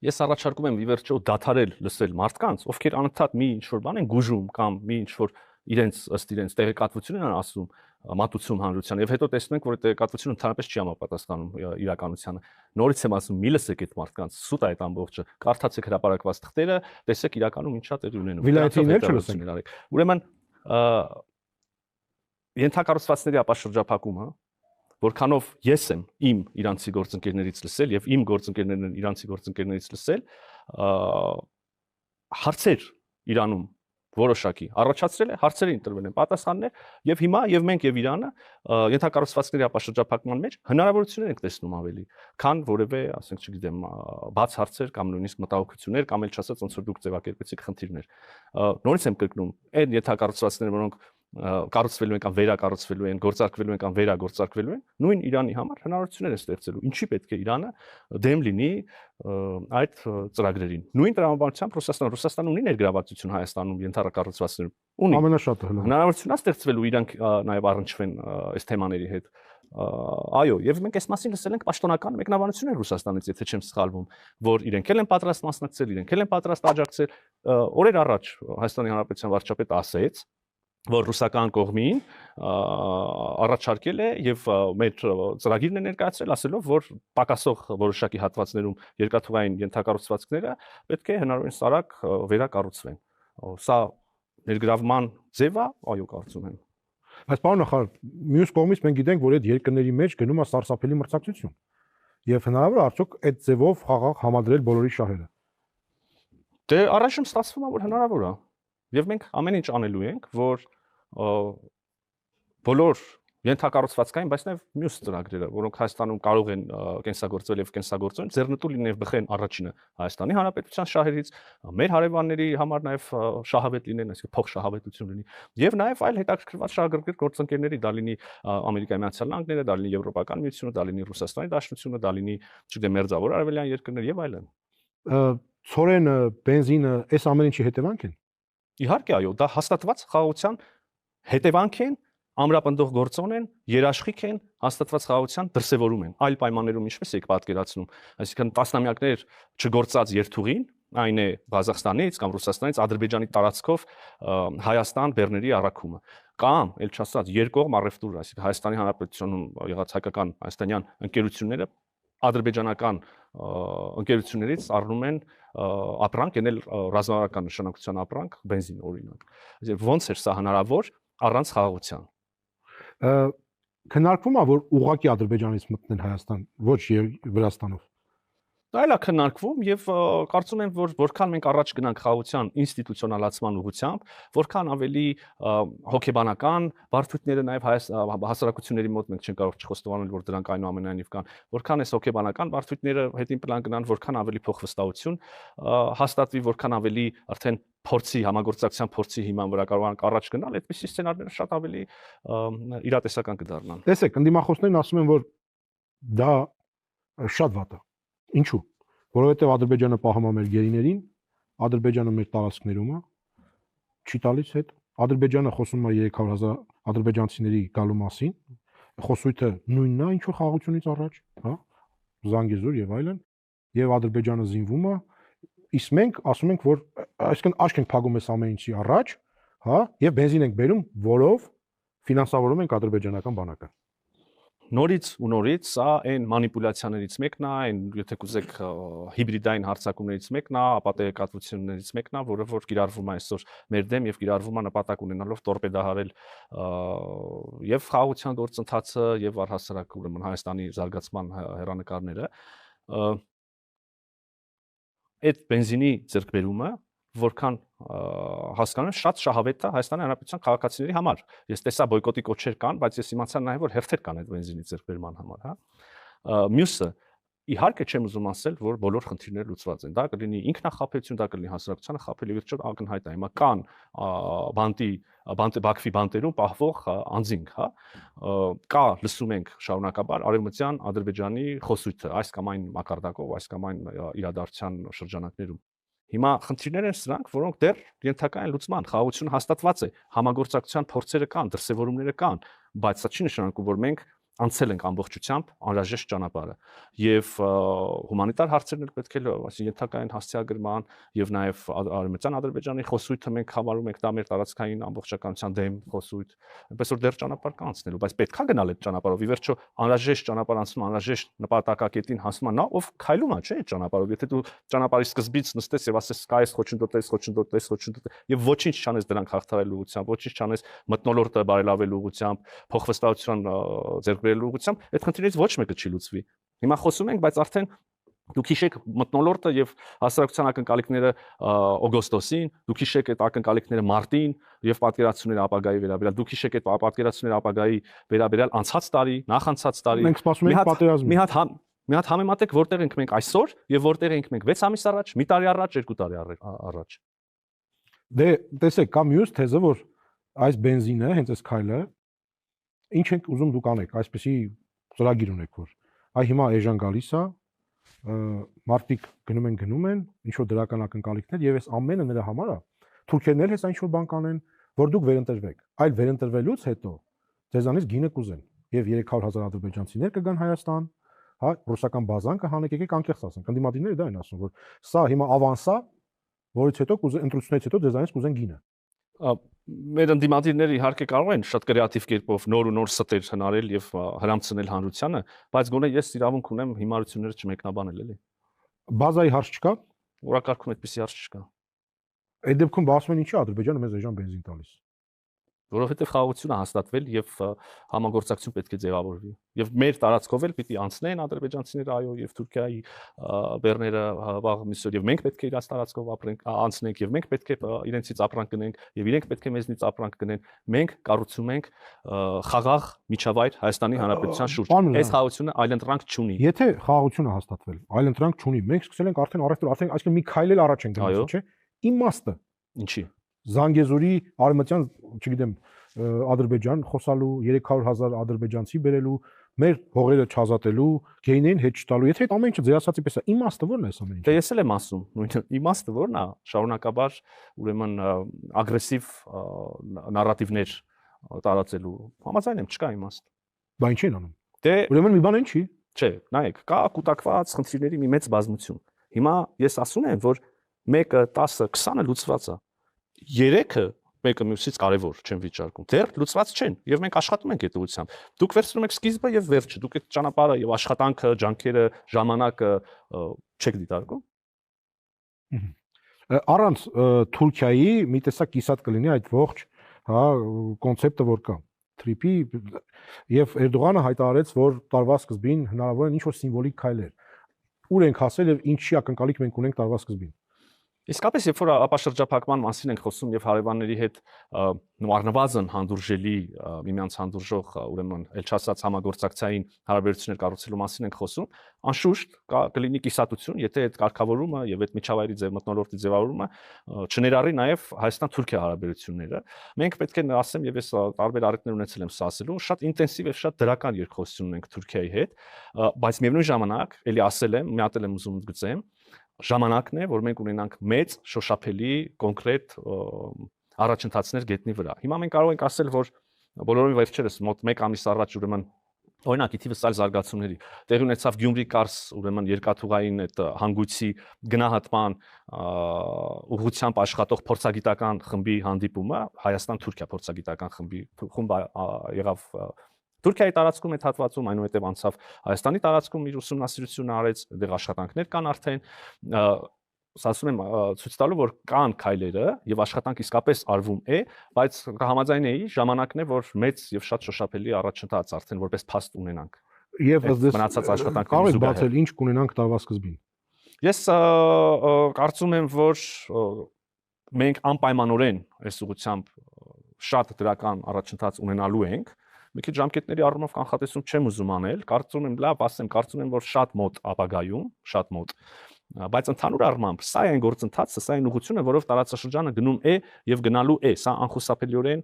Ես առաջարկում եմ ի վերջո դադարել լսել մարդկանց, ովքեր անընդհատ մի ինչ-որ բան են գուժում կամ մի ինչ-որ իրենց ըստ իրենց տեղեկատվությունն են ասում, մատուցում հանրության, եւ հետո տեսնում ենք, որ այդ տեղեկատվությունը ընդհանրապես չի համապատասխանում իրականությանը։ Նորից եմ ասում, մի լսեք այդ մարդկանց, սուտ է այդ ամբողջը, կարդացեք հրապարակված թղթերը, տեսեք իրականում ինչա տեղի ունենում։ Վիլայեթիներ չլսենք։ Ուրեմն ենթակառուցվածքների ապաշրջափակումը, որքանով ես եմ իմ իրանցի գործընկերներից լսել եւ իմ գործընկերներն են իրանցի գործընկերներից լսել, հարցեր Իրանում որոշակի առաջացրել է, հարցերը ընտրվել են, պատասխաններ եւ հիմա եւ մենք եւ Իրանը ենթակառուցվածքների ապաշրջափակման մեջ հնարավորություններ ենք տեսնում ավելի, քան որևէ, ասենք, չգիտեմ, բաց հարցեր կամ նույնիսկ մտահոգություններ կամ էլ չասած ոնց որ դուք ձևակերպեցիք խնդիրներ։ Նորից եմ կրկնում, այն ենթակառուցվածքները, որոնք կառուցվելու են կամ վերակառուցվելու են, գործարկվելու են կամ վերագործարկվելու են, նույն Իրանի համար հնարավորություններ է ստեղծելու։ Ինչի պետք է Իրանը դեմ լինի այդ ծրագրերին։ Նույն տրամաբանությամբ Ռուսաստանը ունի ներգրավվածություն Հայաստանում ենթակառուցվածքներում։ Ունի։ Ամենաշատը հնարավորություն է ստեղծվելու իրանք նաև առնչվեն այս թեմաների հետ։ Այո, եւ մենք այս մասին լսել ենք պաշտոնական մեկնաբանություններ Ռուսաստանից, եթե չեմ սխալվում, որ իրենք էլ են պատրաստ մասնակցել, իրենք էլ են պատրաստ աջակցել։ Օրեր առաջ Հայաստանի Հանրապետության վարչապետը ասեց, որ ռուսական կողմին առաջարկել է եւ մեր ծրագիրն է ներկայացրել, ասելով, որ պակասող որոշակի հատվածներում երկաթուղային ենթակառուցվածքները պետք է հնարավորինս արագ վերակառուցվեն։ Սա ներգրավման ձև է, այո, կարծում եմ։ Բայց պարոն նախարար, մյուս կողմից մենք գիտենք, որ այդ երկրների մեջ գնում է սարսափելի մրցակցություն։ Եվ հնարավոր է արդյոք այդ ձևով խաղաղ համադրել բոլորի շահերը։ Դե առայժմ ստացվում է, որ հնարավոր է։ Եվ մենք ամեն ինչ անելու ենք, որ բոլոր ենթակառուցվածքային, բայց նաև մյուս ծրագրերը, որոնք Հայաստանում կարող են կենսագործվել եւ կենսագործեն, ձեռնտու լինեն բխեն առաջինը Հայաստանի Հանրապետության շահերից, մեր հարևանների համար նաև շահավետ լինեն, այսինքն փոխշահավետություն լինի, եւ նաև այլ հետաքրքրված շահագրգիռ գործընկերների, դա լինի Ամերիկայի Միացյալ Նահանգները, դա լինի Եվրոպական միությունը, դա լինի Ռուսաստանի Դաշնությունը, դա լինի, չգիտեմ, Մերձավոր Արևելյան երկրներ եւ այլն։ Ցորենը, բենզինը, այս ամեն ինչի հետևանք են։ Իհարկե, այո, դա հաստատված խաղաղության հետևանք են, ամրապնդող գործոն են, երաշխիք են, հաստատված խաղաղության դրսևորում են։ Այլ պայմաններում ինչպես եք պատկերացնում, այսինքն տասնամյակներ չգործած երթուղին, այն է Ղազախստանից կամ Ռուսաստանից Ադրբեջանի տարածքով Հայաստան բեռների առաքումը, կամ ել չասած երկկողմ առևտուր, այսինքն Հայաստանի Հանրապետությունում եղած հայկական հայաստանյան ընկերությունները ադրբեջանական ընկերություններից առնում են ապրանք, ենել ռազմավարական նշանակության ապրանք, բենզին օրինակ։ Ոնց էր սա հնարավոր առանց խաղաղության։ Քննարկվում է, որ ուղղակի Ադրբեջանից մտնեն Հայաստան, ոչ Վրաստանով։ Դա էլ է քննարկվում եւ կարծում եմ, որ որքան մենք առաջ գնանք խաղաղության ինստիտուցիոնալացման ուղղությամբ, որքան ավելի հոգեբանական բարդությունները նաեւ հասարակությունների մոտ մենք չենք կարող չխոստովանել, որ դրանք այնուամենայնիվ կան, որքան այս հոգեբանական բարդությունները հետին պլան գնան, որքան ավելի փոխվստահություն հաստատվի, որքան ավելի արդեն փորձի համագործակցության փորձի հիման վրա կարող առաջ գնալ, այդպիսի սցենարները շատ ավելի իրատեսական կդառնան։ Տեսեք, ընդդիմախոսներն ասում են, որ դա շատ վատ է։ Ինչու՞։ Որովհետև Ադրբեջանը պահում է մեր գերիներին, Ադրբեջանը մեր տարածքներում է, չի տալիս հետ։ Ադրբեջանը խոսում է 300,000 ադրբեջանցիների գալու մասին, խոսույթը նույնն է, ինչ որ խաղաղությունից առաջ, հա, Զանգեզուր եւ այլն, եւ Ադրբեջանը զինվում է, իսկ մենք ասում ենք, որ այսինքն աչք ենք փակում այս ամեն ինչի առաջ, հա, եւ բենզին ենք բերում, որով ֆինանսավորում ենք ադրբեջանական բանակը։ Նորից ու նորից սա այն մանիպուլյացիաներից մեկն է, այն եթե կուզեք հիբրիդային հարձակումներից մեկն է, ապատեգատվություններից մեկն է, որը որ կիրառվում է այսօր մեր դեմ եւ կիրառվում է նպատակ ունենալով տորպեդահարել եւ խաղաղության գործընթացը եւ առհասարակ ուրեմն Հայաստանի զարգացման հեռանկարները։ Այդ բենզինի ձեռքբերումը որքան հասկանում եմ, շատ շահավետ է Հայաստանի Հանրապետության քաղաքացիների համար։ Ես տեսա բոյկոտի կոչեր կան, բայց ես իմացա նաև, որ հերթեր կան այդ բենզինի ձեռքբերման համար, հա։ Մյուսը, իհարկե չեմ ուզում ասել, որ բոլոր խնդիրները լուծված են։ Դա կլինի ինքնախաբեություն, դա կլինի հասարակությանը խաբել, վերջո ակնհայտ է։ Հիմա կան Բաքվի բանտերում պահվող անձինք, հա։ Կա լսում ենք շարունակաբար Արևմտյան Ադրբեջանի խոսույթը, այս կամ այն մակարդակով, այս կամ այն իրադարձության շրջանակներում։ Հիմա խնդիրներ են սրանք, որոնք դեռ ենթակա են լուծման, խաղաղությունը հաստատված է, համագործակցության փորձերը կան, դրսևորումները կան, բայց սա չի նշանակում, որ մենք անցել ենք ամբողջությամբ անհրաժեշտ ճանապարհը եւ հումանիտար հարցերն էլ պետք է այսինքն ենթակային հասցեագրման եւ նաեւ արևմտյան Ադրբեջանի խոսույթը մենք համարում ենք դա մեր տարածքային ամբողջականության դեմ խոսույթ այնպես որ դեռ ճանապարհ կա անցնելու բայց պետքա գնալ այդ ճանապարհով ի վերջո անհրաժեշտ ճանապարհ անցնում անհրաժեշտ նպատակակետին հասնում նա ով քայլում է չէ այդ ճանապարհով եթե դու ճանապարհի սկզբից նստես եւ ասես կայես խոչընդոտ եւ ոչինչ չանես դրանք հաղթարելու ուղղությամբ ոչինչ չանես մթնոլորտը բարելավելու ուղղությամբ փոխվստահության ձեռքբերելու ուղղությամբ այդ խնդիրներից ոչ մեկը չի լուծվի հիմա խոսում ենք բայց արդեն դուք հիշեք մթնոլորտը եւ հասարակության ակնկալիքները օգոստոսին դուք հիշեք այդ ակնկալիքները մարտին եւ պատկերացումները ապագայի վերաբերյալ դուք հիշեք այդ պատկերացումները ապագայի վերաբերյալ անցած տարի նախանցած տարի մենք սպասում ենք պատերազմի մի հատ համեմատեք որտեղ ենք մենք այսօր եւ որտեղ ենք մենք 6 ամիս առաջ մի տարի առաջ 2 տարի առաջ դե տեսեք կա մյուս թեզը որ այս բենզինը հենց այս քայլը ինչ ենք ուզում դուք անեք այսպեսի ծրագիր ունեք որ այ հիմա էժան գալիս է մարտիկ գնում են ինչ որ դրական ակնկալիքներ եւ այս ամենը նրա համար է թուրքերն էլ հեսա ինչ որ բան կանեն որ դուք վերընտրվեք այլ վերընտրվելուց հետո ձեզանից գինը կուզեն եւ 300,000 ադրբեջանցիներ կգան Հայաստան հա ռուսական բազան կհանեք եկեք անկեղծ ասենք ընդդիմադիրները դա են ասում որ սա հիմա ավանսա որից հետո ընտրությունից հետո ձեզանից կուզեն գինը մեր ընդդիմադիրները իհարկե կարող են շատ կրեատիվ կերպով նոր ու նոր ստեր հնարել եւ հրամցնել հանրությանը, բայց գոնե ես իրավունք ունեմ հիմարությունները չմեկնաբանել էլի։ Բազայի հարց չկա։ Օրակարգում այդպեսի հարց չկա։ Այդ դեպքում ասում են ինչի Ադրբեջանը մեզ էժան բենզին տալիս։ Որովհետև խաղաղությունը հաստատվել եւ համագործակցություն պետք է ձևավորվի եւ մեր տարածքով էլ պիտի անցնեն ադրբեջանցիները այո եւ Թուրքիայի բեռները վաղ միսօր եւ մենք պետք է իրաց տարածքով ապրենք անցնենք եւ մենք պետք է իրենցից ապրանք գնենք եւ իրենք պետք է մեզնից ապրանք գնեն մենք կառուցում ենք խաղաղ միջավայր Հայաստանի Հանրապետության շուրջ այս խաղաղությունը այլընտրանք չունի եթե խաղաղությունը հաստատվել այլընտրանք չունի մենք սկսել ենք արդեն արդեն այսինքն մի քայլ էլ առաջ ենք գնացել չէ իմաստը ինչի Զանգեզուրի արևմտյան, չգիտեմ, Ադրբեջան խոսալու 300,000 ադրբեջանցի բերելու, մեր հողերը չազատելու, գեյներին հետ չտալու, եթե այդ ամեն ինչը ձերասացի պես է, իմաստը ո՞րն է այս ամեն ինչը։ Դե ես էլ եմ ասում, նույնը իմաստը ո՞րն է, շարունակաբար ուրեմն ագրեսիվ նարատիվներ տարածելու։ Համաձայն եմ, չկա իմաստ։ Բա ինչ են անում։ Դե ուրեմն մի բան են չի։ Չէ, նայեք, կա կուտակված խնդիրների մի մեծ բազմություն։ Հիմա ես ասում եմ, որ 1-ը, 10-ը, 20-ը լուծված է։ 3-ը մեկը մյուսից կարևոր չեն վիճարկում։ Դեռ լուծված չեն եւ մենք աշխատում ենք այդ ուղղությամբ։ Դուք վերցնում եք սկիզբը եւ վերջը, դուք այդ ճանապարհը եւ աշխատանքը, ջանքերը, ժամանակը չեք դիտարկում։ Առանց Թուրքիայի մի տեսակ կիսատ կլինի այդ ողջ, հա, կոնցեպտը որ կա։ Թրիպի եւ Էրդողանը հայտարարեց, որ տարվա սկզբին հնարավոր են ինչ-որ սիմվոլիկ քայլեր։ Ուր ենք հասել եւ ինչի ակնկալիք մենք ունենք տարվա սկզբին։ Իսկապես երբ որ ապաշրջափակման մասին ենք խոսում եւ հարևանների հետ առնվազն հանդուրժելի միմյանց հանդուրժող ուրեմն ել չասած համագործակցային հարաբերություններ կառուցելու մասին ենք խոսում անշուշտ կլինի կիսատություն եթե այդ կարգավորումը եւ այդ միջավայրի մթնոլորտի ձևավորումը չներառի նաեւ Հայաստան-Թուրքիա հարաբերությունները մենք պետք է ասեմ եւ ես տարբեր առիթներ ունեցել եմ սա ասելու շատ ինտենսիվ եւ շատ դրական երկխոսություն ունենք Թուրքիայի հետ բայց միևնույն ժամանակ էլի ասել եմ մի հատ եմ ուզում գծեմ ժամանակն է, որ մենք ունենանք մեծ, շոշափելի, կոնկրետ առաջընթացներ գետնի վրա։ Հիմա մենք կարող ենք ասել, որ բոլորովին վերջերս մոտ 1 ամիս առաջ ուրեմն օրինակ իթիվս այլ զարգացումների տեղի ունեցավ Գյումրի-Կարս ուրեմն երկաթուղային այդ հանգույցի գնահատման ուղղությամբ աշխատող փորձագիտական խմբի հանդիպումը Հայաստան-Թուրքիա փորձագիտական խումբ եղավ Թուրքիայի տարածքում այդ հատվածում այնուհետև անցավ Հայաստանի տարածքում իր ուսումնասիրությունը արեց, դեղ աշխատանքներ կան արդեն, ասում եմ ցույց տալու որ կան քայլերը եւ աշխատանք իսկապես արվում է, բայց կհամաձայնեի ժամանակն է որ մեծ եւ շատ շոշափելի առաջընթաց արդեն որպես փաստ ունենանք։ Եվ մնացած աշխատանքները կարող եք բացել ինչ կունենանք տարվա սկզբին։ Ես կարծում եմ որ մենք անպայմանորեն այս ուղղությամբ շատ դրական առաջընթաց ունենալու ենք Մի քիչ ժամկետների առումով կանխատեսում չեմ ուզում անել, կարծում եմ լավ, ասեմ, կարծում եմ որ շատ մոտ ապագայում, շատ մոտ, բայց ընդհանուր առմամբ սա է այն գործընթացը, սա է այն ուղղությունը, որով տարածաշրջանը գնում է եւ գնալու է, սա անխուսափելիորեն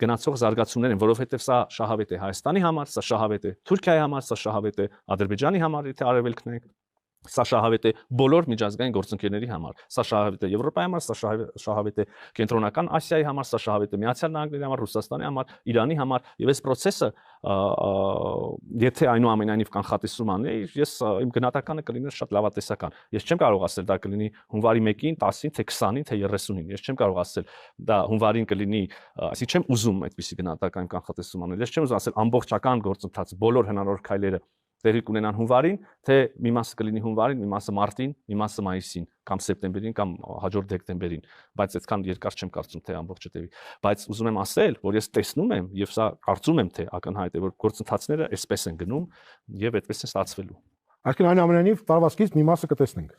գնացող զարգացումներ են, որովհետեւ սա շահավետ է Հայաստանի համար, սա շահավետ է Թուրքիայի համար, սա շահավետ է Ադրբեջանի համար, եթե արևելքն է Սա շահավետ է բոլոր միջազգային գործընկերների համար։ Սա շահավետ է Եվրոպայի համար, սա շահավետ է Կենտրոնական Ասիայի համար, սա շահավետ է Միացյալ Նահանգների համար, Ռուսաստանի համար, Իրանի համար, եւ այս process-ը եթե այնուամենայնիվ կանխատեսում անեի, ես իմ գնահատականը կլիներ շատ լավատեսական։ Ես չեմ կարող ասել դա կլինի հունվարի 1-ին, 10-ին, թե 20-ին, թե 30-ին։ Ես չեմ կարող ասել դա հունվարին կլինի, այսինքն չեմ ուզում այդպիսի գնահատական կանխատեսում անել։ Ես չեմ ուզում ասել ամբողջական գործընթացը, բոլոր հնարավոր քայլերը տեղի կունենան հունվարին, թե մի մասը կլինի հունվարին, մի մասը մարտին, մի մասը մայիսին, կամ սեպտեմբերին, կամ հաջորդ դեկտեմբերին, բայց այդքան երկար չեմ կարծում, թե ամբողջը տևի։ Բայց ուզում եմ ասել, որ ես տեսնում եմ եւ սա կարծում եմ, թե ակնհայտ է, որ գործընթացները այսպես են գնում եւ այդպես են ստացվելու։ Այսինքն այնուամենայնիվ տարվասկիզբ մի մասը կտեսնենք։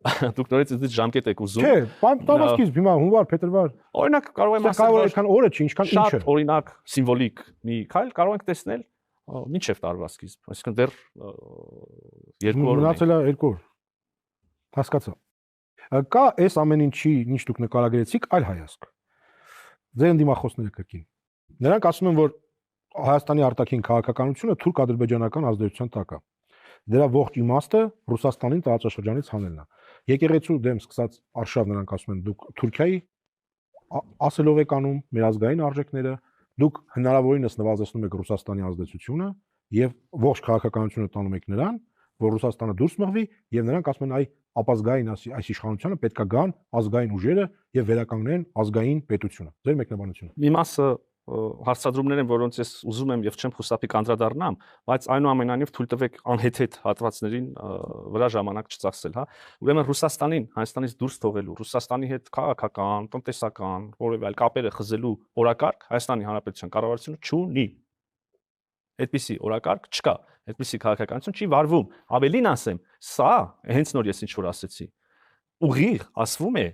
Դուք նորից ինձ ժամկետ եք ուզում։ Չէ, տարվասկիզբ հիմա հունվար, փետրվար։ Օրինակ կարող եմ ասել, որ այդքան օրը չի, ինչքան ինչը։ Շատ օրինակ սիմվոլիկ մի քայլ կարող ենք տեսնել մինչև տարվա սկիզբ, այսինքն դեռ 2 օր մնացել է 2 օր։ Հասկացա։ Կա այս ամեն ինչի, ինչ դուք նկարագրեցիք, այլ հայացք։ Ձեր ընդդիմախոսները կրկին։ Նրանք ասում են, որ Հայաստանի արտաքին քաղաքականությունը թուրք-ադրբեջանական ազդեցության տակ է։ Դրա ողջ իմաստը Ռուսաստանին տարածաշրջանից հանելն է։ Եկեղեցու դեմ սկսած արշավ նրանք ասում են, դուք Թուրքիայի ասելով եք անում մեր ազգային արժեքները, դուք հնարավորինս նվազեցնում եք Ռուսաստանի ազդեցությունը եւ ողջ քաղաքականությունը տանում եք նրան, որ Ռուսաստանը դուրս մղվի եւ նրանք ասում են այ ապազգային այս իշխանությունը պետքա գան ազգային ուժերը եւ վերականգնեն ազգային պետությունը։ Ձեր մեկնաբանությունը։ Մի մասը հարցադրումներ են, որոնց ես ուզում եմ եւ չեմ խուսափի կանդրադառնամ, բայց այնուամենայնիվ թույլ տվեք անհեթեթ հատվածներին վրա ժամանակ չծախսել, հա։ Ուրեմն Ռուսաստանին Հայաստանից դուրս թողելու, Ռուսաստանի հետ քաղաքական, տնտեսական, որևէ այլ կապերը խզելու օրակարգ Հայաստանի Հանրապետության կառավարությունը չունի։ Այդպիսի օրակարգ չկա, այդպիսի քաղաքականություն չի վարվում։ Ավելին ասեմ, սա հենց նոր ես ինչ որ ասեցի, ուղիղ ասվում է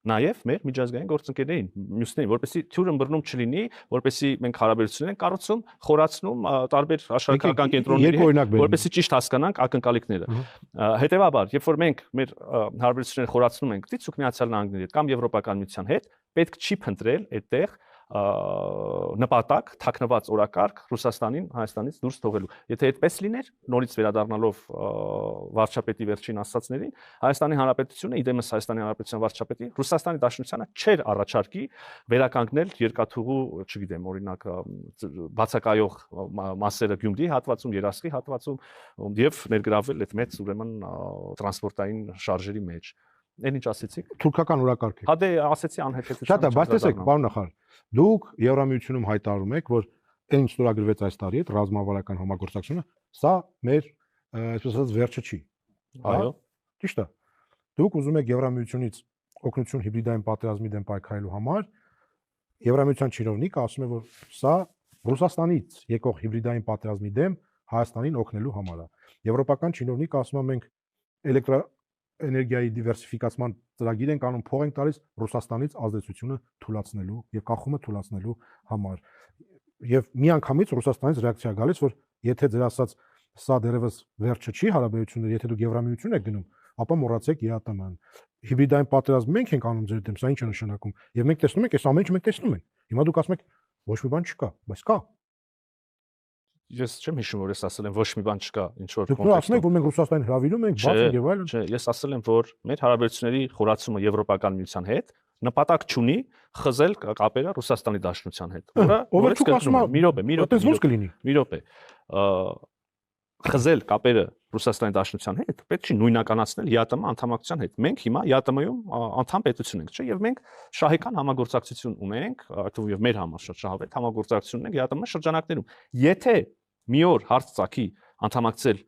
նաև մեր միջազգային գործընկերներին, մյուսներին, որպեսզի թյուր ըմբռնում չլինի, որպեսզի մենք հարաբերություններ ենք կառուցում, խորացնում տարբեր աշխարհական կենտրոնների հետ, որպեսզի ճիշտ հասկանանք ակնկալիքները։ Հետևաբար, երբ որ մենք մեր հարաբերությունները խորացնում ենք Դիցուկ Միացյալ Նահանգների հետ կամ Եվրոպական միության հետ, պետք չի փնտրել այդտեղ նպատակ թաքնված օրակարգ Ռուսաստանին Հայաստանից դուրս թողելու։ Եթե այդպես լիներ, նորից վերադառնալով վարչապետի վերջին ասացներին, Հայաստանի Հանրապետությունը, իդեմս Հայաստանի Հանրապետության վարչապետի Ռուսաստանի Դաշնությանը չէր առաջարկի վերականգնել երկաթուղու, չգիտեմ, օրինակ բացակայող մասերը Գյումրիի հատվածում, Երասխի հատվածում եւ ներգրավել այդ մեծ ուրեմն տրանսպորտային շարժերի մեջ։ Այն ինչ ասեցիք։ Թուրքական օրակարգ է։ Հա դե ասեցի անհետեթություն։ Շատ է, բայց տեսեք, պարոն նախարար, դուք Եվրամիությունում հայտարարում եք, որ այն ստորագրվեց այս տարի այդ ռազմավարական համագործակցությունը, սա մեր, այսպես ասած, վերջը չի։ Այո։ Ճիշտ է։ Դուք ուզում եք Եվրամիությունից օգնություն հիբրիդային պատերազմի դեմ պայքարելու համար, Եվրամիության չինովնիկը ասում է, որ սա Ռուսաստանից եկող հիբրիդային պատերազմի դեմ Հայաստանին օգնելու համար է։ Եվրոպական չինովնիկը ասում է, մենք էներգիայի դիվերսիֆիկացման ծրագիր ենք անում, փող ենք տալիս Ռուսաստանից ազդեցությունը թույլատնելու եւ կախումը թույլատնելու համար։ Եվ միանգամից Ռուսաստանից ռեակցիա գալիս, որ եթե ձեր ասած սա դերևս վերջը չի հարաբերություններ, եթե դուք Եվրամիություն եք գնում, ապա մոռացեք ԵԱՏՄ-ն։ Հիբրիդային պատերազմ մենք ենք անում ձեր դեմ, սա ինչ է նշանակում։ Եվ մենք տեսնում ենք, այս ամեն ինչը մենք տեսնում ենք։ Հիմա դուք ասում եք ոչ մի բան չկա, բայց կա։ Ես չեմ հիշում, որ ես ասել եմ ոչ մի բան չկա, ինչ որ կոնտեքստում։ Դուք ասում եք, որ մենք Ռուսաստանին հravirում ենք, բաց ենք եւ այլն։ Չէ, ես ասել եմ, որ մեր հարաբերությունների խորացումը Եվրոպական միության հետ նպատակ չունի խզել կապերը Ռուսաստանի Դաշնության հետ։ Ով է ասում, մի րոպե։ Խզել կապերը Ռուսաստանի Դաշնության հետ պետք չի նույնականացնել ԵԱՏՄ անդամակցության հետ։ Մենք հիմա ԵԱՏՄ-ում անդամ պետություն ենք, չէ՞, եւ մենք շահեկան համագործակցություն ունենք, այդտեղ եւ մեր համար շատ շահավետ համագործակցություն ունենք ԵԱՏՄ շրջանակներում։ Եթե մի օր հարց ծագի անդամակցել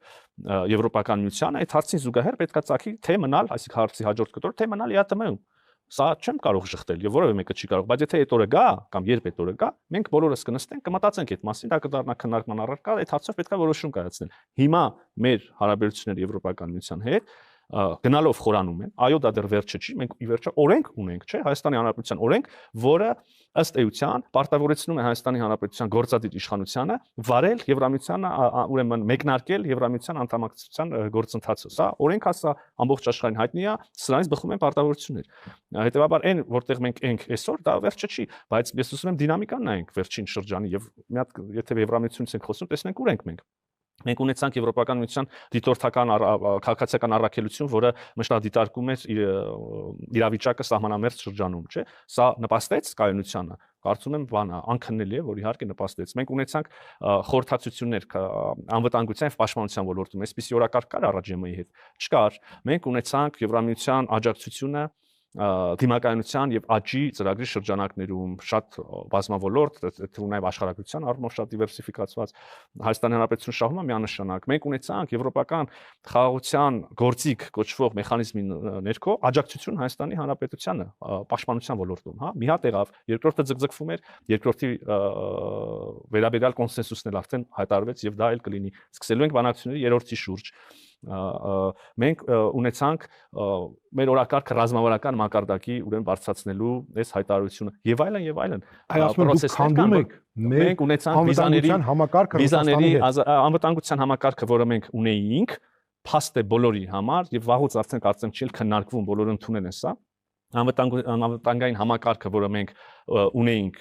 Եվրոպական միությանը, այդ հարցին զուգահեռ պետքա ծագի թե մնալ, այսինքն հարցի հաջորդ կտոր, թե մնալ ԵԱՏՄ-ում։ Սա չեմ կարող շղթել եւ որևէ մեկը չի կարող, բայց եթե այդ օրը գա կամ երբ այդ օրը գա, մենք բոլորս կնստենք, կմտածենք այդ մասին, դա կդառնա քննարկման առարկա, այդ հարցով պետքա որոշում կայացնել։ Հիմա մեր հարաբերությունները Եվրոպական միության հետ գնալով խորանում են, այո, դա դեռ վերջը չի, մենք ի վերջո օրենք ունենք, չէ՞, Հայաստանի Հանրապետության օրենք, որը ըստ էության պարտավորեցնում է Հայաստանի Հանրապետության գործադիր իշխանությանը վարել Եվրամիությանը, ուրեմն մեկնարկել Եվրամիության անդամակցության գործընթացը։ Սա օրենք ասա ամբողջ աշխարհին հայտնի է, սրանից բխում են պարտավորություններ։ Հետևաբար այն, որտեղ մենք ենք այսօր, դա վերջը չի, բայց ես ուզում եմ դինամիկան նայենք վերջին շրջանի եւ մի հատ եթե Եվրամիությունից ենք խոսում, տեսնենք ուր ենք մենք։ Մենք ունեցանք Եվրոպական միության դիտորդական քաղաքացիական առաքելություն, որը մշտադիտարկում էր իրավիճակը սահմանամերձ շրջանում, չէ՞։ Սա նպաստեց կայունությանը։ Կարծում եմ բանը անքննելի է, որ իհարկե նպաստեց։ Մենք ունեցանք խորհրդացություններ անվտանգության եւ պաշտպանության ոլորտում, այսպիսի օրակարգ կար առաջ ԵՄ-ի հետ։ Չկար։ Մենք ունեցանք Եվրամիության աջակցությունը դիմակայունության եւ աճի ծրագրի շրջանակներում շատ բազմավոլորտ, թվում նաեւ աշխարհագրության առումով շատ դիվերսիֆիկացված Հայաստանի Հանրապետություն շահում է միանշանակ։ Մենք ունեցանք եվրոպական խաղաղության գործիք կոչվող մեխանիզմի ներքո աջակցություն Հայաստանի Հանրապետությանը պաշտպանության ոլորտում, հա։ Մի հատ եղավ, երկրորդը ձգձգվում էր, երկրորդի վերաբերյալ կոնսենսուսն էլ արդեն հայտարարվեց եւ դա էլ կլինի։ Սկսելու ենք բանակցությունների երրորդի շուրջ։ Մենք ունեցանք մեր օրակարգը ռազմավարական մակարդակի ուրեմն բարձրացնելու այս հայտարարությունը եւ այլն պրոցեսներ մենք ունեցանք վիզաների անվտանգության համակարգը, որը մենք ունեինք, փաստ է բոլորի համար եւ վաղուց արդեն կարծեմ չի քննարկվում, բոլորը ընդունել են սա անվտանգային համակարգը, որը մենք ունեինք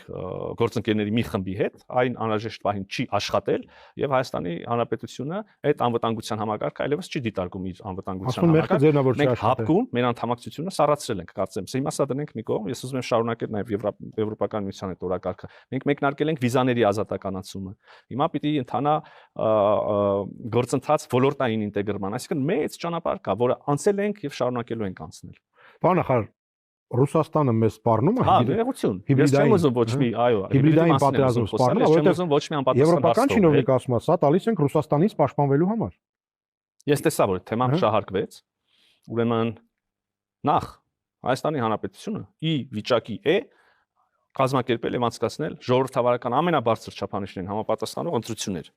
գործընկերների մի խմբի հետ, այն անհրաժեշտ պահին չի աշխատել եւ Հայաստանի Հանրապետությունը այդ անվտանգության համակարգը այլևս չի դիտարկում իր անվտանգության համակարգը։ Մենք հապկում մեր անդամակցությունը սառացրել ենք, կարծեմ։ Հիմա սա դնենք մի կողմ, ես ուզում եմ շարունակել նաեւ Եվրոպական միության այդ օրակարգը։ Մենք մեկնարկել ենք վիզաների ազատականացումը։ Հիմա պիտի ընթանա գործընթաց ոլորտային ինտեգրման, այսինքն մեծ ճանապարհ կա, որը անցել ենք եւ շարունակելու ենք անցնել։ Բանախար Ռուսաստանը մեզ սպառնում է հիբրիդային։ Ես չեմ ուզում ոչ մի, այո, հիբրիդային պատերազմ սպառնում, որովհետեւ ոչ մի անպատասխան եվրոպական չինովնիկ ասում է, սա տալիս ենք Ռուսաստանից պաշտպանվելու համար։ Ես տեսա, որ թեման շահարկվեց, ուրեմն նախ Հայաստանի Հանրապետությունը ի վիճակի է կազմակերպել եւ անցկացնել ժողովրդավարական ամենաբարձր չափանիշներին համապատասխանող ընտրություններ։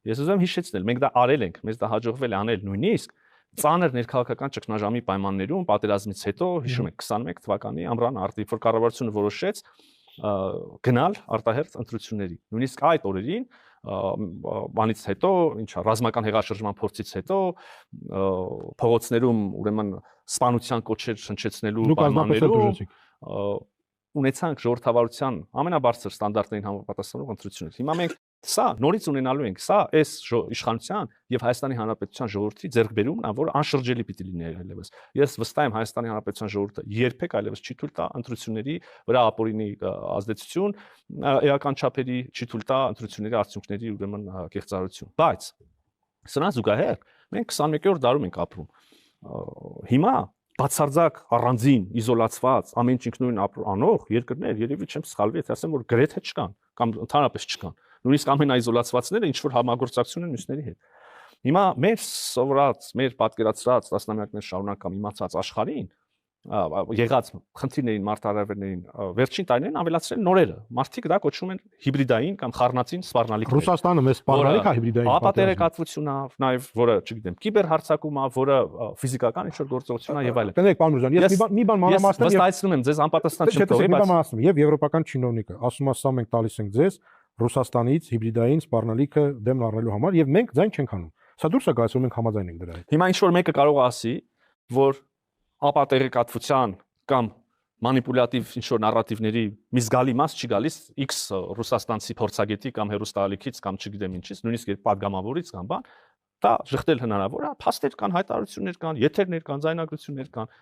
Ես ուզում եմ հիշեցնել, մենք դա արել ենք, մեզ դա հաջողվել է անել նույնիսկ ծանր ներքաղաքական ճգնաժամի պայմաններում պատերազմից հետո, հիշում եք 21 թվականի ամռան արդի, որ կառավարությունը որոշեց գնալ արտահերթ ընտրությունների։ Նույնիսկ այդ օրերին բանից հետո, ինչա, ռազմական հեղաշրջման փորձից հետո փողոցներում ուրեմն սպանության կոչեր հնչեցնելու պայմաններում ունեցանք ժողովրդավարության ամենաբարձր ստանդարտներին համապատասխանող ընտրություններ։ Հիմա մենք սա նորից ունենալու ենք, սա այս իշխանության եւ Հայաստանի Հանրապետության ժողովրդի ձեռքբերումն է, որը անշրջելի պիտի լինի այլևս։ Ես վստահ եմ Հայաստանի Հանրապետության ժողովուրդը երբեք այլևս չի թույլ տա ընտրությունների վրա ապօրինի ազդեցություն, էական չափերի չի թույլ տա ընտրությունների արդյունքների ուրեմն կեղծարարություն։ Բայց սրան զուգահեռ մենք 21-րդ դարում ենք ապրում։ Հիմա բացարձակ առանձին իզոլացված ամեն ինչ ինքնուրույն անող երկրներ երևի չեմ սխալվի, եթե ասեմ որ գրեթե չկան կամ ընդհանրապես չկան։ Նույնիսկ ամենաիզոլացվածները ինչ որ համագործակցություն են մյուսների հետ։ Հիմա մեր սովորած, մեր պատկերացրած տասնամյակներ շարունակ կամ իմացած աշխարհին եղած խնդիրներին, մարտահրավերներին վերջին տարիներին ավելացրել նորերը։ Մարդիկ դա կոչում են հիբրիդային կամ խառնածին սպառնալիքներ։ Ռուսաստանը մեզ սպառնալիք է հիբրիդային ապատերեկատվություն է, նաև որը, չգիտեմ, կիբերհարձակում է, որը ֆիզիկական ինչ-որ գործողություն է եւ այլն։ Տնեք պարոն Միրզյան, ես մի բան մանրամասն վստահեցնում եմ ձեզ անպատասխան չեմ թողի, բայց եւ եվրոպական չինովնիկը ասում է, սա մենք տալիս ենք ձեզ Ռուսաստանից հիբրիդային սպառնալիքը դեմ առնելու համար եւ մենք ձայն չենք անում։ Սա դուրս է գալիս, որ մենք համաձայն ենք դրա հետ։ Հիմա ինչ որ մեկը կարող է ասի, որ ապատերեկատվության կամ մանիպուլյատիվ ինչ-որ նարատիվների մի զգալի մաս չի գալիս X ռուսաստանցի փորձագետի կամ հերոստալիքից կամ չգիտեմ ինչից, նույնիսկ падգամավորից կամ բան, դա շղթել հնարավոր է, փաստեր կան, հայտարարություններ կան, եթերներ կան, ձայնագրություններ կան։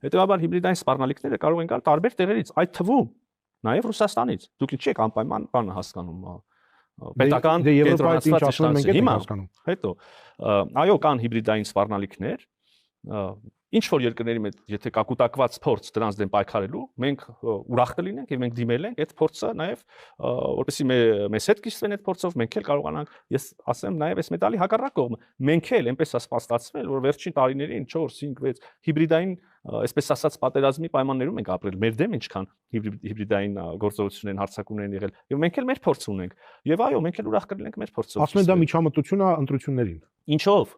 Հետևաբար հիբրիդային սպառնալիքները կարող են գալ տարբեր տեղերից, այդ թվում նաև Ռուսաստանից։ Դուք ինչի եք անպայման բանը հասկանում պետական կենտրոնացված իշխանություն։ Հիմա հետո այո, կան հիբրիդային սպառնալիքներ, ինչ որ երկրների մեջ եթե կա կուտակված փորձ դրանց դեմ պայքարելու, մենք ուրախ կլինենք եւ մենք դիմել ենք այդ փորձը նաեւ որպեսզի մեզ հետ կիսվեն այդ փորձով, մենք էլ կարողանանք, ես ասեմ նաեւ այս մեդալի հակառակ կողմը, մենք էլ այնպես ասպաստացվել, որ վերջին տարիներին 4, 5, 6 հիբրիդային, այսպես ասած, պատերազմի պայմաններում ենք ապրել, մեր դեմ ինչքան հիբրիդային գործողություններ, հարձակումներ են եղել, եւ մենք էլ մեր փորձ ունենք։ Եվ այո, մենք էլ ուրախ կլինենք մեր փորձով։ Ասում են դա միջամտություն է ընտրություններին։ Ինչով։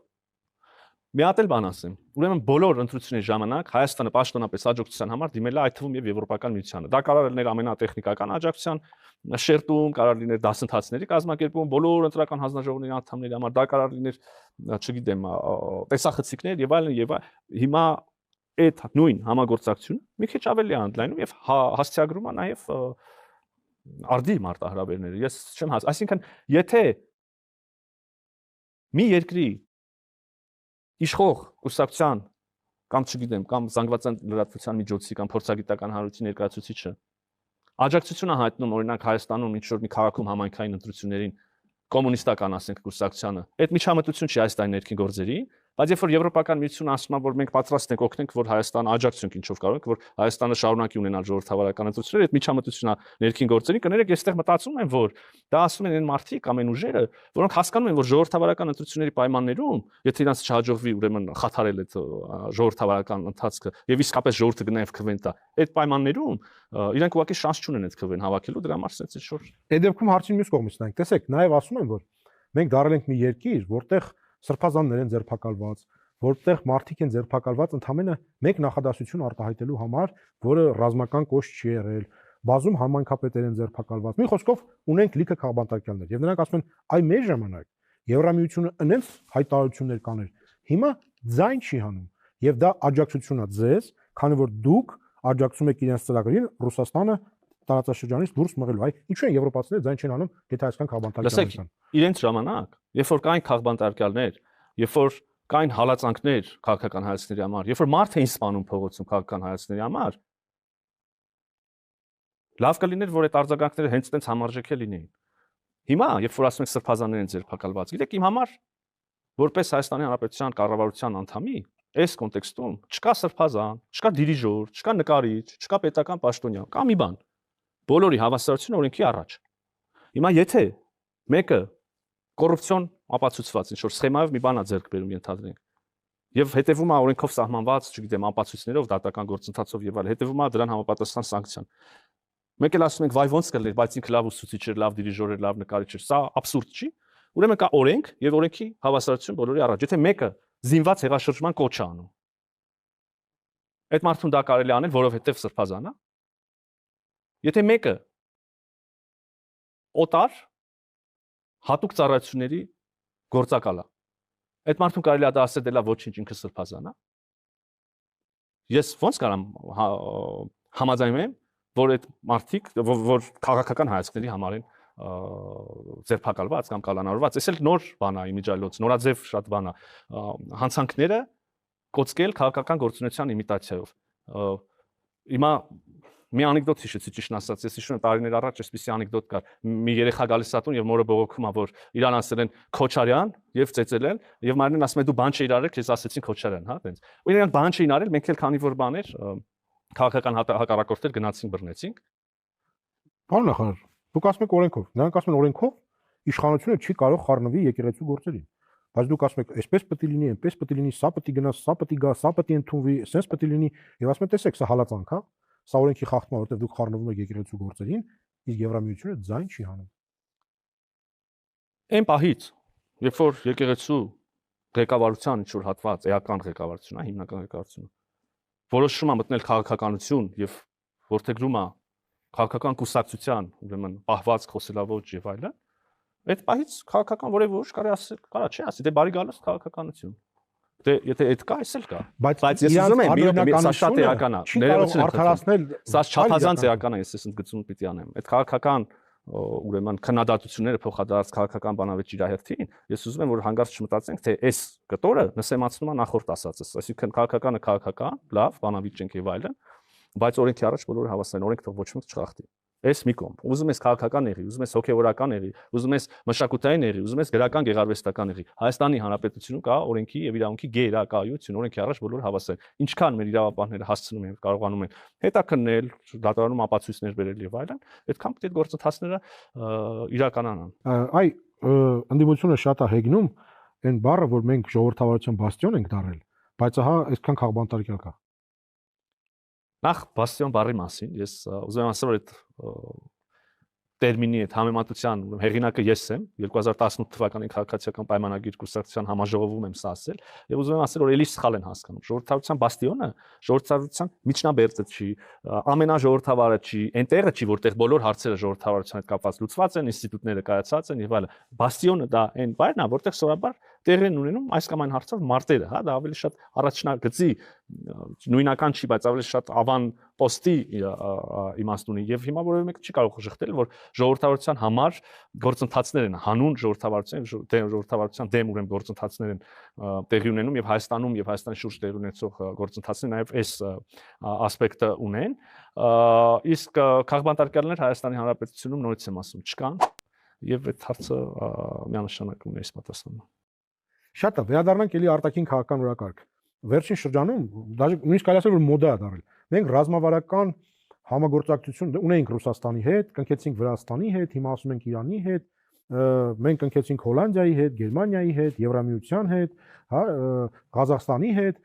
Մի հատ էլ բան ասեմ։ Ուրեմն բոլոր ընտրությունների ժամանակ Հայաստանը պաշտոնապես աջակցության համար դիմել է այդ թվում եւ Եվրոպական միությանը։ Դա կարող էր ամենատեխնիկական աջակցության շերտում, կարող լիներ դասընթացների կազմակերպում, բոլոր ընտրական հանձնաժողովների անդամների համար, դա կարող լիներ, չգիտեմ, տեսախցիկներ եւ այլն։ Հիմա այդ նույն համագործակցությունը մի քիչ ավելի է ընդլայնում եւ հասցեագրում է նաեւ արդի մարտահրավերները։ Ես չեմ հաս, այսինքն եթե մի երկրի իշխող կուսակցության կամ չգիտեմ, կամ զանգվածային լրատվության միջոցի կամ փորձագիտական հանրության ներկայացուցիչը աջակցություն է հայտնում օրինակ Հայաստանում ինչ որ մի քաղաքում համայնքային ընտրություններին կոմունիստական ասենք կուսակցությանը, այդ միջամտություն չի այս տան ներքին գործերի, բայց երբ որ Եվրոպական միությունը ասում է, որ մենք պատրաստ ենք օգնենք, որ Հայաստանը աջակցենք ինչով կարող ենք, որ Հայաստանը շարունակի ունենալ ժողովրդավարական ընտրություններ, այդ միջամտությունն է ներքին գործերի, կներեք, այստեղ մտածում են, որ դա ասում են այն մարդիկ, ամեն ուժերը, որոնք հասկանում են, որ ժողովրդավարական ընտրությունների պայմաններում, եթե իրանց չհաջողվի ուրեմն խաթարել այդ ժողովրդավարական ընթացքը եւ իսկապես ժողովուրդը գնա եւ քվեն տա, այդ պայմաններում իրանք ուղղակի շանս չունեն այդ քվեն հավաքելու, դրա համար sense շոր։ Այդ դեպքում հարցին մյուս կողմից նայենք, տեսեք, նաեւ ասում են, որ մենք դարել ենք մի երկիր, որտեղ սրբազաններ են ձերբակալված, որտեղ մարդիկ են ձերբակալված ընդամենը մեկ նախադասություն արտահայտելու համար, որը ռազմական կոշտ չի եղել, բազում համայնքապետեր են ձերբակալված։ Մի խոսքով ունենք լիքը քաղբանտարկյալներ եւ նրանք ասում են, այ մեր ժամանակ Եվրամիությունը այնց հայտարարություններ կաներ։ Հիմա ձայն չի հանում եւ դա աջակցություն է ձեզ, քանի որ դուք աջակցում եք իրենց ծրագրին Ռուսաստանը տարածաշրջանից դուրս մղելու։ Այ ինչու են եվրոպացիները ձայն չեն անում, եթե այսքան քաղբանտարկյալներ կան։ Իրենց ժամանակ, երբ որ կային քաղբանտարկյալներ, երբ որ կային հալածանքներ քաղաքական հայացքների համար, երբ որ մարդ էին սպանում փողոցում քաղաքական հայացքների համար, լավ կլիներ, որ այդ արձագանքները հենց այդպես համարժեք լինեին։ Հիմա, երբ որ ասում եք սրբազաններ են ձերբակալված, գիտեք իմ համար, որպես Հայաստանի Հանրապետության կառավարության անդամի, այս կոնտեքստում չկա սրբազան, չկա դիրիժոր, չկա նկարիչ, չկա պետական պաշտոնյա, կա մի բան։ Բոլորի հավասարությունը օրենքի առաջ։ Հիմա եթե մեկը կոռուպցիոն ապացուցված ինչ որ սխեմայով մի բան է ձեռք բերում ենթադրենք եւ հետեւում է օրենքով սահմանված, չգիտեմ, ապացույցներով, դատական գործընթացով եւ այլ, հետեւում է դրան համապատասխան սանկցիան։ Մեկ էլ ասում ենք, վայ ոնց կլներ, բայց ինքը լավ ուսուցիչ էր, լավ դիրիժոր էր, լավ նկարիչ էր, սա աբսուրդ չի։ Ուրեմն կա օրենք եւ օրենքի հավասարություն բոլորի առաջ։ Եթե մեկը զինված հեղաշրջման կոչ է անում, այդ մարդուն դա կարելի անել, որովհետեւ սրբազան է։ Եթե մեկը օտար հատուկ ծառայությունների գործակալ է, այդ մարդուն կարելի է դա ասել դելա ոչինչ ինքը սրբազան է։ Ես ոնց կարամ համաձայնեմ, որ այդ մարդիկ, որ քաղաքական հայացքների համար են ձերբակալված կամ կալանավորված, այս էլ նոր բան է իմիջիայլոց, նորաձև շատ բան է, հանցանքները կոծկել քաղաքական գործունեության իմիտացիայով։ Հիմա մի անեկդոտ հիշեցի, ճիշտ ասած, ես հիշում եմ տարիներ առաջ այսպիսի անեկդոտ կար։ Մի երեխա գալիս է տուն եւ մորը բողոքում է, որ իրան ասել են Քոչարյան եւ ծեծել են եւ Մարինեն ասում է դու բան չէիր արել, քեզ ասեցին Քոչարյան, հա, տենց։ Ու իրանք բան չէին արել, մենք էլ քանի որ բաներ քաղաքական հակառակորդներ գնացինք բռնեցինք։ Պարոն նախարար, դուք ասում եք օրենքով, նրանք ասում են օրենքով իշխանությունը չի կարող խառնվի եկեղեցու գործերին։ Բայց դուք ասում եք, այսպես պետք է լինի, այնպես պետք է լինի, սա պետք է գնա, սա պետք է գա, սա պետք է ընդունվի, sense պետք է լինի, եւ ասում եք, տեսեք, սա հալածանք, հա։ Սա օրենքի խախտում է, որովհետեւ դուք խառնվում եք եկեղեցու գործերին, իսկ Եվրամիությունը ձայն չի հանում։ Այն պահից, երբ որ եկեղեցու ղեկավարության ինչ որ հատված, էական ղեկավարությունն է, հիմնական ղեկավարությունը, որոշում է մտնել քաղաքականություն եւ որթեգրում է քաղաքական կուսակցության, ուրեմն պահված խոսելավոճ եւ այլն, այդ պահից քաղաքական որևէ ուժ կարի ասել, կարա չի ասի, դե բարի գալուց քաղաքականություն։ Դե եթե այդ կա, այս էլ կա։ Բայց ես ուզում եմ սա շատ էական է։ Ներողություն արդարացնել, սա չափազանց էական է, ես այս ընդգծում պիտի անեմ։ Այդ քաղաքական ուրեմն քննադատությունները փոխադարձ քաղաքական բանավեճ իրահերթին, ես ուզում եմ որ հանգարց չմտածենք, թե այս կտորը նսեմացնում է նախորդ ասածս, այսինքն քաղաքականը քաղաքական, լավ, բանավիճենք եւ այլն, բայց օրենքի առաջ բոլորը հավասար են, օրենք թող ոչ մեկ չխախտի։ Այս մի կողմ։ Ուզում ես քաղաքական եղի, ուզում ես հոգեվորական եղի, ուզում ես մշակութային եղի, ուզում ես գրական գեղարվեստական եղի։ Հայաստանի Հանրապետությունում կա օրենքի եւ իրավունքի գերակայություն, օրենքի առաջ բոլորը հավասար են։ Ինչքան մեր իրավապահները հասցնում են եւ կարողանում են հետաքննել, դատարանում ապացույցներ բերել եւ այլն, այդքան պետք է գործընթացները իրականանան։ Այ ընդդիմությունը շատ է հեգնում այն բառը, որ մենք ժողովրդավարության բաստիոն ենք դարել, բայց ահա այսքան քաղբանտարկյալ կա։ Նախ բաստիոն բառի մասին ես ուզում եմ ասել, որ այդ տերմինի այդ համեմատության հեղինակը ես եմ 2018 թվականի քաղաքացիական պայմանագիր կուսակցության համաժողովում եմ սա ասել եւ ուզում եմ ասել, որ էլի սխալ են հասկանում։ Ժողովրդավարության բաստիոնը ժողովրդավարության միջնաբերդը չի, ամենաժողովրդավարը չի, այնտեղը չի, որտեղ բոլոր հարցերը ժողովրդավարության հետ կապված լուծված են, ինստիտուտները կայացած են եւ այլն։ Բաստիոնը դա այն բայրն է, որտեղ սովորաբար տեղի են ունենում այս կամ այն հարցով մարտերը, հա, դա ավելի շատ առաջնագծի նույնական չի, բայց ավելի շատ ավան պոստի իմաստ ունի եւ հիմա որևէ մեկը չի կարող շղթել, որ ժողովրդավարության համար գործընթացներ են հանուն ժողովրդավարության դեմ ուրեմն գործընթացներ են տեղի ունենում եւ Հայաստանում եւ Հայաստանի շուրջ տեղի ունեցող գործընթացները նաեւ այս ասպեկտը ունեն, իսկ քաղբանտարկյալներ Հայաստանի Հանրապետությունում նորից եմ ասում չկան եւ այդ հարցը միանշանակ ունի այս պատասխանը։ Շատ է, վերադառնանք էլի արտաքին քաղաքական օրակարգ։ Վերջին շրջանում դաժե նույնիսկ կարելի ասել որ մոդա է դարել։ Մենք ռազմավարական համագործակցություն ունեինք Ռուսաստանի հետ, կնքեցինք Վրաստանի հետ, հիմա ասում ենք Իրանի հետ, մենք կնքեցինք Հոլանդիայի հետ, Գերմանիայի հետ, Եվրամիության հետ, հա, Ղազախստանի հետ,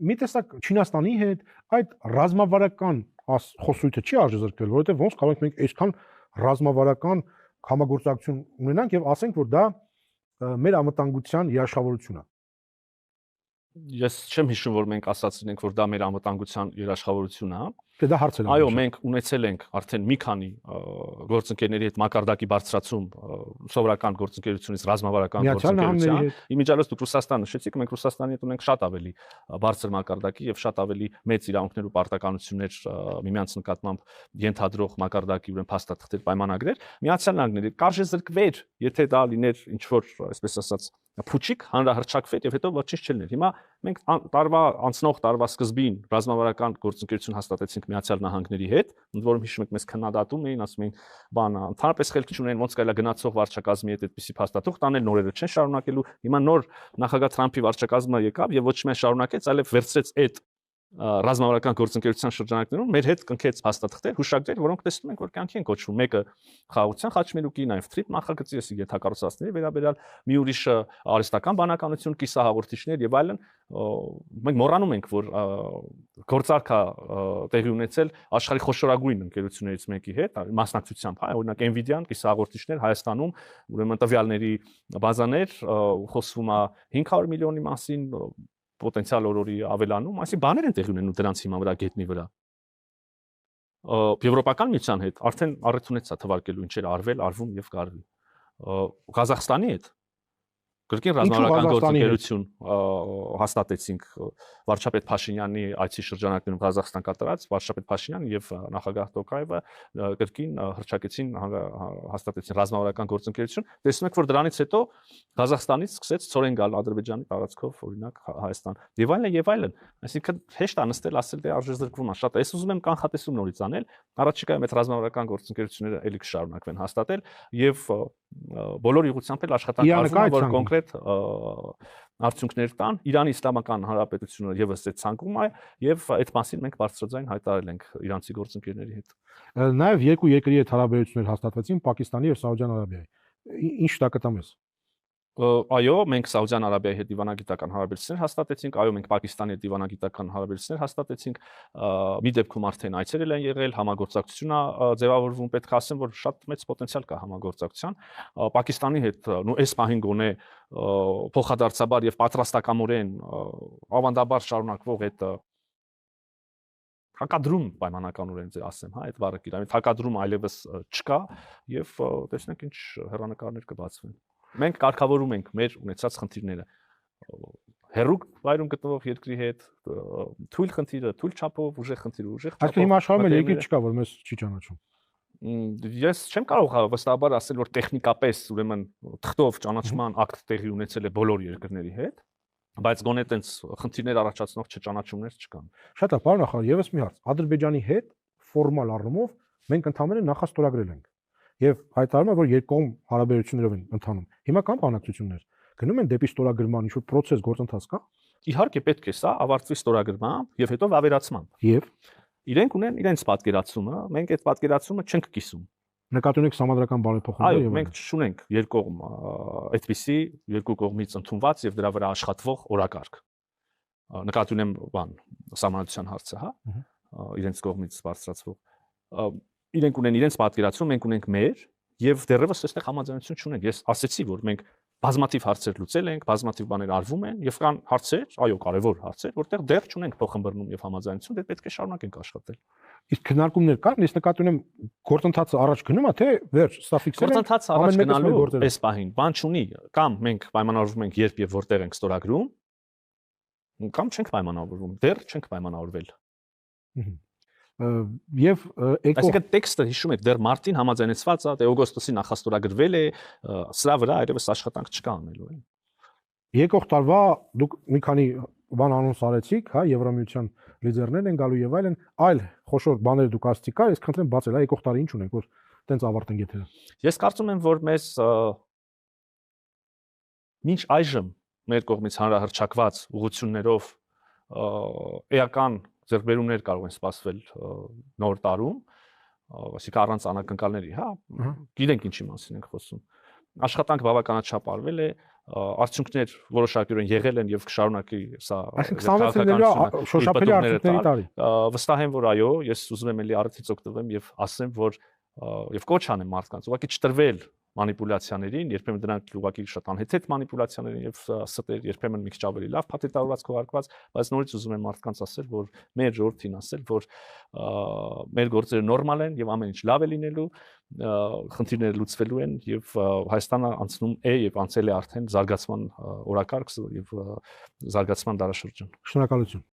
մի տեսակ Չինաստանի հետ, այդ ռազմավարական խոսույթը չի արժեզրկվել, որովհետև ոնց կարող ենք մենք այսքան ռազմավարական համագործակցություն ունենանք եւ ասենք որ դա մեր անվտանգության երաշխավորություն է։ Ես չեմ հիշում, որ մենք ասացին ենք, որ դա մեր անվտանգության երաշխավորությունն է, Դե դա հարց է։ Այո, մենք ունեցել ենք արդեն մի քանի գործընկերների հետ մակարդակի բարձրացում սովորական գործընկերությունից ռազմավարական գործընկերության։ Իմիջիալոց դուք Ռուսաստան նշեցիք, մենք Ռուսաստանի հետ ունենք շատ ավելի բարձր մակարդակի եւ շատ ավելի մեծ իրավունքներ ու պարտականություններ միմյանց նկատմամբ ենթադրող մակարդակի ուրեմն փաստաթղթեր, պայմանագրեր։ Միացյալ Նահանգները կարժե զրկվեր, եթե դա լիներ ինչ որ, այսպես ասած, փուչիկ հանրահրճակվեր եւ հետո ոչինչ չլիներ։ Հիմա մենք անցնող տարվա սկզբին ռազմավարական գործընկերություն հաստատեցինք Միացյալ Նահանգների հետ, ընդ որում հիշում եք մեզ քննադատում էին, ասում էին, բան, ընդհանրապես խելքի չունեն, ոնց կարելի է գնացող վարչակազմի հետ այդպիսի փաստաթուղթ տանել, նորերը չեն շարունակելու։ Հիմա նոր նախագահ Թրամփի վարչակազմը եկավ եւ ոչ միայն շարունակեց, այլև վերցրեց այդ ռազմավարական գործընկերության շրջանակներում մեր հետ կնքեց հաստատքներ, հուշագրեր, որոնք տեսնում ենք, որ կյանքի են կոչվում։ Մեկը խաղաղության խաչմերուկի, նաև թրիփ նախագծի, եսի գետակառուցվածքների վերաբերյալ, մի ուրիշը արհեստական բանականություն, կիսահաղորդիչներ եւ այլն։ Մենք մոռանում ենք, որ գործարքա տեղի ունեցել աշխարհի խոշորագույն ընկերություններից մեկի հետ, մասնակցությամբ, հա, օրինակ Nvidia-ն, կիսահաղորդիչներ Հայաստանում, ուրեմն տվյալների բազաներ, խոսվում է 500 միլիոնի մասին, պոտենցիալ օրորի ավելանում, այսի բաներ են տեղի ունենում դրանց հիմա վրա գետնի վրա։ Եվրոպական միության հետ արդեն առիթ ունեցա թվարկելու ինչեր արվել, արվում եւ կարվի։ Ղազախստանի հետ Կրկին ռազմավարական գործընկերություն հաստատեցինք վարչապետ Փաշինյանի այցի շրջանակներում Ղազախստան կատարած վարչապետ Փաշինյանը եւ նախագահ Տոկաևը կրկին հրճակեցին հաստատեցին ռազմավարական գործընկերություն։ Տեսնում եք, որ դրանից հետո Ղազախստանից սկսեց ծորեն գալ Ադրբեջանի տարածքով, օրինակ Հայաստան։ Եվ այլն։ Այսինքն հեշտ է նստել ասել դե արժեզրկվում է շատ։ Ես ուզում եմ կանխատեսում նորից անել, առաջիկայում այդ ռազմավարական գործընկերությունները ելի կշարունակվեն հաստատել եւ բոլոր ուղղությամբ էլ աշխատանք արվում, որ կոնկրետ արդյունքներ տան։ Իրանի Իսլամական Հանրապետությունը եւս այդ ցանկում է եւ այդ մասին մենք բարձրաձայն հայտարարել ենք իրանցի գործընկերների հետ։ Նաեւ երկու երկրի հետ հարաբերություններ հաստատվեցին Պակիստանի եւ Սաուդյան Արաբիայի։ Ինչ դա կտամես։ Այո, մենք Սաուդյան Արաբիայի հետ դիվանագիտական հարաբերություններ հաստատեցինք, այո, մենք Պակիստանի հետ դիվանագիտական հարաբերություններ հաստատեցինք, մի դեպքում արդեն այցերել են եղել, համագործակցություն է ձևավորվում, պետք է ասեմ, որ շատ մեծ պոտենցիալ կա համագործակցության։ Պակիստանի հետ, նո այս պահին գոնե փոխադարձաբար եւ պատրաստակամորեն ավանդաբար շարունակվող այդ հակադրում պայմանականորեն ձեր ասեմ, հա, այդ բառը կիրառեմ, հակադրում այլևս չկա եւ տեսնենք ինչ հեռանկարներ կբացվեն։ Մենք կարգավորում ենք մեր ունեցած խնդիրները հերուկ վայրում գտնվող երկրի հետ, թույլ խնդիրը, թույլ չափով, ուժեղ խնդիրը, ուժեղ չափով։ Այսինքն հիմա աշխարհում էլ երկիր չկա, որ մեզ չի ճանաչում։ Ես չեմ կարող վստահաբար ասել, որ տեխնիկապես, ուրեմն թղթով ճանաչման ակտ տեղի ունեցել է բոլոր երկրների հետ, բայց գոնե տենց խնդիրներ առաջացնող չճանաչումներ չկան։ Շատ է, պարոն նախարար, եւս մի հարց։ Ադրբեջանի հետ ֆորմալ առումով մենք ընդհանրապես նախաստորագրել ենք։ Եվ հայտարարում է, որ երկկողմ հարաբերություններով են ընթանում։ Հիմա կան բանակցություններ։ Գնում են դեպի ստորագրման, ինչ-որ process գործընթաց կա։ Իհարկե պետք է սա ավարտվի ստորագրմամբ եւ հետո վավերացմամբ։ Եվ իրենք ունեն իրենց պատկերացումը, մենք այդ պատկերացումը չենք կիսում։ Նկատի ունեք համադրական բարեփոխումներ եւ մենք չունենք երկկողմ այդպիսի երկու կողմից ընդունված եւ դրա վրա աշխատվող օրակարգ։ Նկատի ունեմ բան, սահմանադրության հարցը, հա, իրենց կողմից բարձրացվող իրենք ունեն իրենց պատկերացում, մենք ունենք մեր եւ դեռևս այստեղ համաձայնություն չունենք։ Ես ասացի, որ մենք բազմաթիվ հարցեր լուծել ենք, բազմաթիվ բաներ արվում են եւ կան հարցեր, այո, կարեւոր հարցեր, որտեղ դեռ չունենք փոխհմբռնում եւ համաձայնություն, դե պետք է շարունակենք աշխատել։ Իսկ քննարկումներ կան, ես նկատի ունեմ գործընթացը առաջ գնում է, թե վերջ, սա ֆիքսել են։ Գործընթացը առաջ գնալու այս պահին բան չունի, կամ մենք պայմանավորվում ենք երբ եւ որտեղ ենք ստորագրում, կամ չենք պայմանավորվում, դեռ չենք պայմանավորվել։ Եվ այսինքն տեքստը հիշում եք դեռ մարտին համաձայնեցված է, դե օգոստոսի նախաստորագրվել է, սրա վրա այլևս աշխատանք չկա անելու են։ Եկող տարվա դուք մի քանի բան անոնս արեցիք, հա, Եվրամիության լիդերներն են գալու եւ այլ խոշոր բաներ դուք ասացիք, ես խնդրեմ բացել, հա, եկող տարի ինչ ունենք, որ տենց ավարտենք եթերը։ Ես կարծում եմ, որ մեզ մինչ այժմ մեր կողմից հանրահրճակված ուղղություններով էական ձեռքբերումներ կարող են սպասվել նոր տարում, այսինքն առանց անակնկալների, հա, գիտենք ինչի մասին ենք խոսում։ Աշխատանք բավականաչափ արվել է, արդյունքներ որոշակիորեն եղել են եւ կշարունակի սա շոշափելի արդյունքների տարի։ Վստահ եմ, որ այո, ես ուզում եմ ելի առիթից օգտվեմ եւ ասեմ, որ եւ կոչ անեմ մարդկանց ուղղակի չտրվել մանիպուլյացիաներին, երբեմն դրանք ուղղակի շատ անհեթեթ մանիպուլյացիաներ եւ ստեր, երբեմն մի քիչ ավելի լավ փաթեթավորված քողարկված, բայց նորից ուզում եմ մարդկանց ասել, որ մեր ժողովրդին ասել, որ մեր գործերը նորմալ են եւ ամեն ինչ լավ է լինելու, խնդիրները լուծվելու են եւ Հայաստանը անցնում է եւ անցել է արդեն զարգացման օրակարգ եւ զարգացման դարաշրջան։ Շնորհակալություն։